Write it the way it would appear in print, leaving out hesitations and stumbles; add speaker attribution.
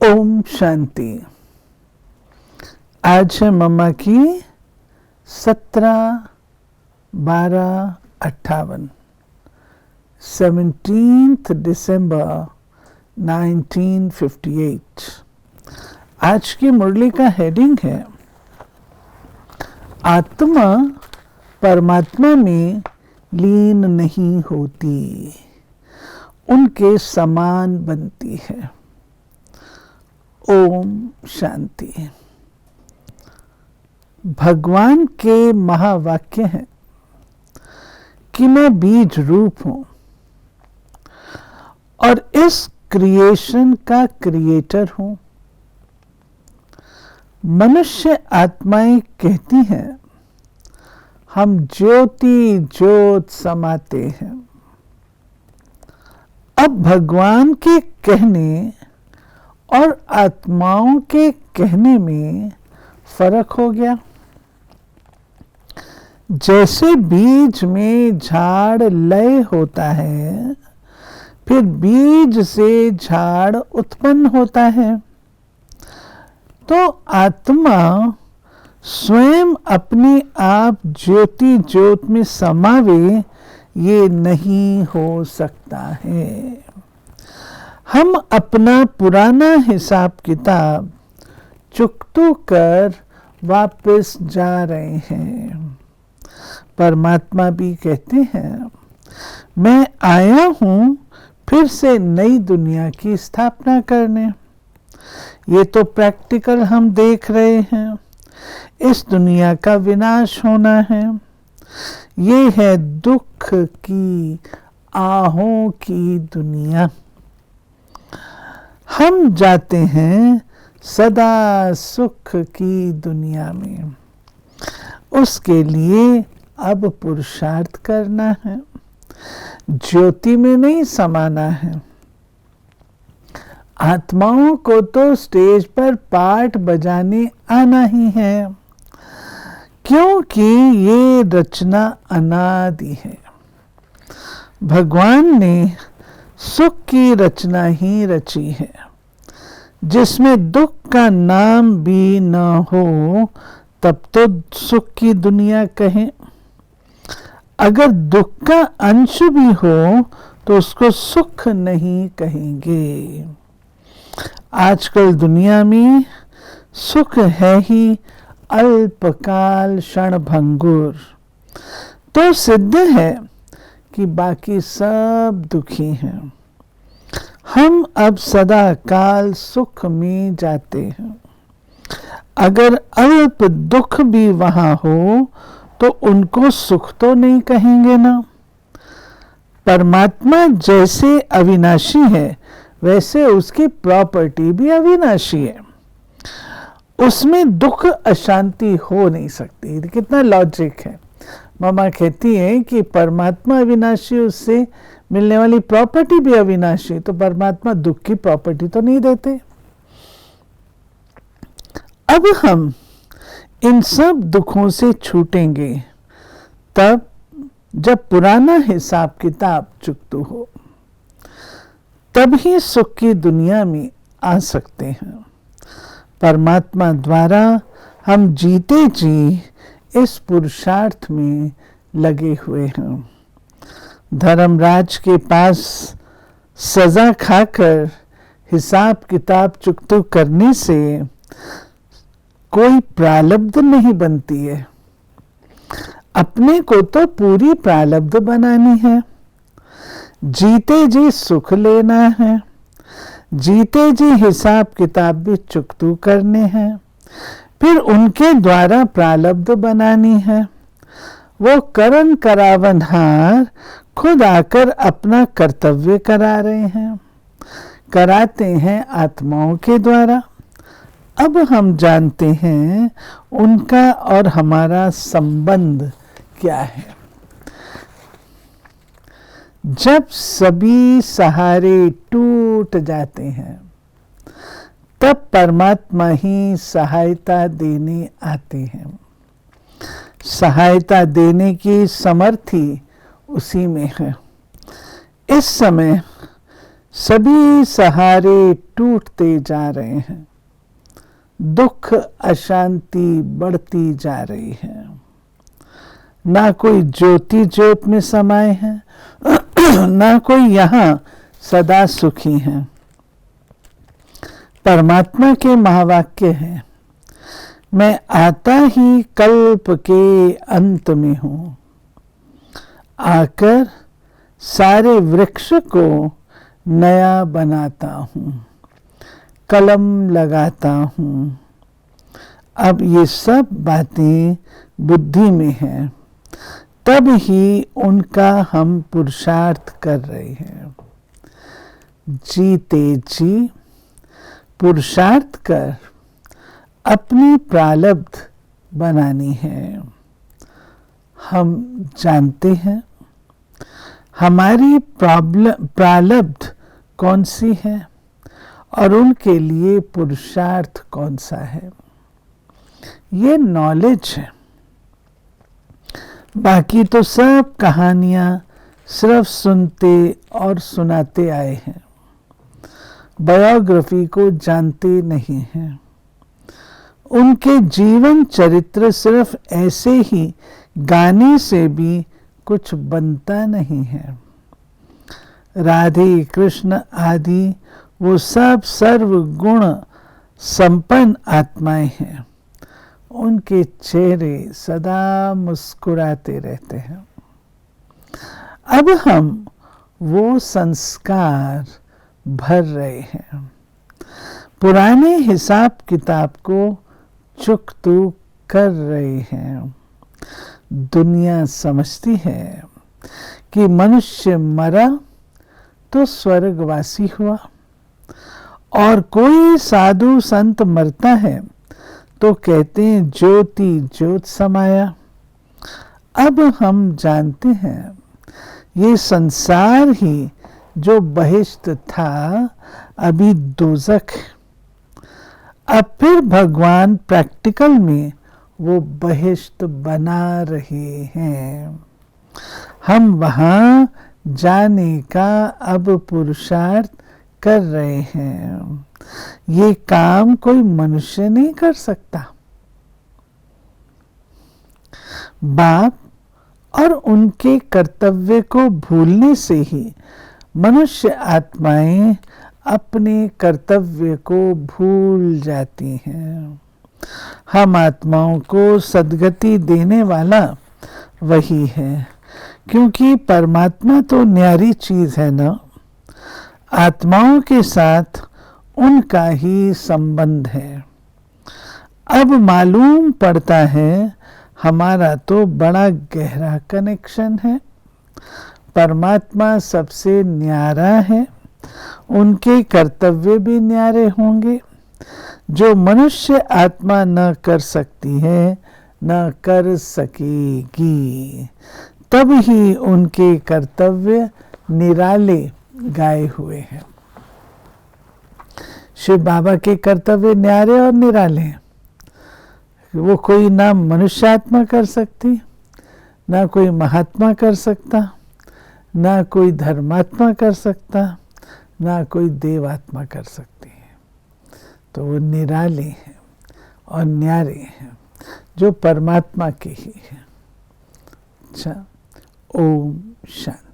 Speaker 1: ओम शांति। आज है मम्मा की 17/12/58 17 दिसंबर 1958। आज की मुरली का हेडिंग है आत्मा परमात्मा में लीन नहीं होती, उनके समान बनती है। ओम शांति। भगवान के महावाक्य हैं कि मैं बीज रूप हूं और इस क्रिएशन का क्रिएटर हूं। मनुष्य आत्माएं कहती हैं हम ज्योति ज्योत समाते हैं। अब भगवान के कहने और आत्माओं के कहने में फर्क हो गया। जैसे बीज में झाड़ लय होता है, फिर बीज से झाड़ उत्पन्न होता है, तो आत्मा स्वयं अपने आप ज्योति ज्योत में समावे ये नहीं हो सकता है। हम अपना पुराना हिसाब किताब चुकतू कर वापस जा रहे हैं। परमात्मा भी कहते हैं मैं आया हूं फिर से नई दुनिया की स्थापना करने। ये तो प्रैक्टिकल हम देख रहे हैं। इस दुनिया का विनाश होना है। ये है दुख की आहों की दुनिया। हम जाते हैं सदा सुख की दुनिया में। उसके लिए अब पुरुषार्थ करना है, ज्योति में नहीं समाना है। आत्माओं को तो स्टेज पर पाठ बजाने आना ही है, क्योंकि ये रचना अनादि है। भगवान ने सुख की रचना ही रची है, जिसमें दुख का नाम भी न हो, तब तो सुख की दुनिया कहें। अगर दुख का अंश भी हो तो उसको सुख नहीं कहेंगे। आजकल दुनिया में सुख है ही अल्पकाल क्षणभंगुर, तो सिद्ध है कि बाकी सब दुखी हैं। हम अब सदा काल सुख में जाते हैं। अगर अल्प दुख भी वहां हो तो उनको सुख तो नहीं कहेंगे ना। परमात्मा जैसे अविनाशी है, वैसे उसकी प्रॉपर्टी भी अविनाशी है। उसमें दुख अशांति हो नहीं सकती। कितना लॉजिक है। मामा कहती है कि परमात्मा अविनाशी, उससे मिलने वाली प्रॉपर्टी भी अविनाशी, तो परमात्मा दुख की प्रॉपर्टी तो नहीं देते। अब हम इन सब दुखों से छूटेंगे तब जब पुराना हिसाब किताब चुकतू हो, तब ही सुख की दुनिया में आ सकते हैं। परमात्मा द्वारा हम जीते जी इस पुरुषार्थ में लगे हुए हैं। धर्मराज के पास सजा खाकर हिसाब किताब चुकतू करने से कोई प्रालब्ध नहीं बनती है। अपने को तो पूरी प्रालब्ध बनानी है। जीते जी सुख लेना है, जीते जी हिसाब किताब भी चुकतू करने हैं, फिर उनके द्वारा प्रालब्ध बनानी है। वो करन करावनहार खुद आकर अपना कर्तव्य करा रहे हैं, कराते हैं आत्माओं के द्वारा। अब हम जानते हैं उनका और हमारा संबंध क्या है। जब सभी सहारे टूट जाते हैं, तब परमात्मा ही सहायता देने आते हैं। सहायता देने की समर्थी उसी में है। इस समय सभी सहारे टूटते जा रहे हैं, दुख अशांति बढ़ती जा रही है। ना कोई ज्योति ज्योत में समाये हैं, ना कोई यहाँ सदा सुखी हैं। परमात्मा के महावाक्य है, मैं आता ही कल्प के अंत में हूँ, आकर सारे वृक्ष को नया बनाता हूँ, कलम लगाता हूँ। अब ये सब बातें बुद्धि में हैं, तब ही उनका हम पुरुषार्थ कर रहे हैं। जीते जी पुरुषार्थ कर अपनी प्रारब्ध बनानी है। हम जानते हैं हमारी प्रारब्ध कौन सी है और उनके लिए पुरुषार्थ कौन सा है। ये नॉलेज है। बाकी तो सब कहानियाँ सिर्फ सुनते और सुनाते आए हैं, बायोग्राफी को जानते नहीं हैं। उनके जीवन चरित्र सिर्फ ऐसे ही गाने से भी कुछ बनता नहीं है। राधे कृष्ण आदि वो सब सर्वगुण संपन्न आत्माएं हैं। उनके चेहरे सदा मुस्कुराते रहते हैं। अब हम वो संस्कार भर रहे हैं। पुराने हिसाब किताब को चुकतू कर रहे हैं। दुनिया समझती है कि मनुष्य मरा तो स्वर्गवासी हुआ, और कोई साधु संत मरता है तो कहते हैं ज्योति ज्योत समाया। अब हम जानते हैं ये संसार ही जो बहिश्त था अभी दोज़ख है। अब फिर भगवान प्रैक्टिकल में वो बहिश्त बना रहे हैं। हम वहाँ जाने का अब पुरुषार्थ कर रहे हैं। ये काम कोई मनुष्य नहीं कर सकता। बाप और उनके कर्तव्य को भूलने से ही मनुष्य आत्माएं अपने कर्तव्य को भूल जाती हैं। हम आत्माओं को सद्गति देने वाला वही है, क्योंकि परमात्मा तो न्यारी चीज है ना। आत्माओं के साथ उनका ही संबंध है। अब मालूम पड़ता है हमारा तो बड़ा गहरा कनेक्शन है। परमात्मा सबसे न्यारा है, उनके कर्तव्य भी न्यारे होंगे जो मनुष्य आत्मा न कर सकती है, न कर सकेगी। तब ही उनके कर्तव्य निराले गाए हुए हैं। शिव बाबा के कर्तव्य न्यारे और निराले हैं। वो कोई ना मनुष्य आत्मा कर सकती, ना कोई महात्मा कर सकता, ना कोई धर्मात्मा कर सकता, ना कोई देवात्मा कर सकती है। तो वो निराले हैं और न्यारे हैं जो परमात्मा के ही हैं। अच्छा, ओम शांति।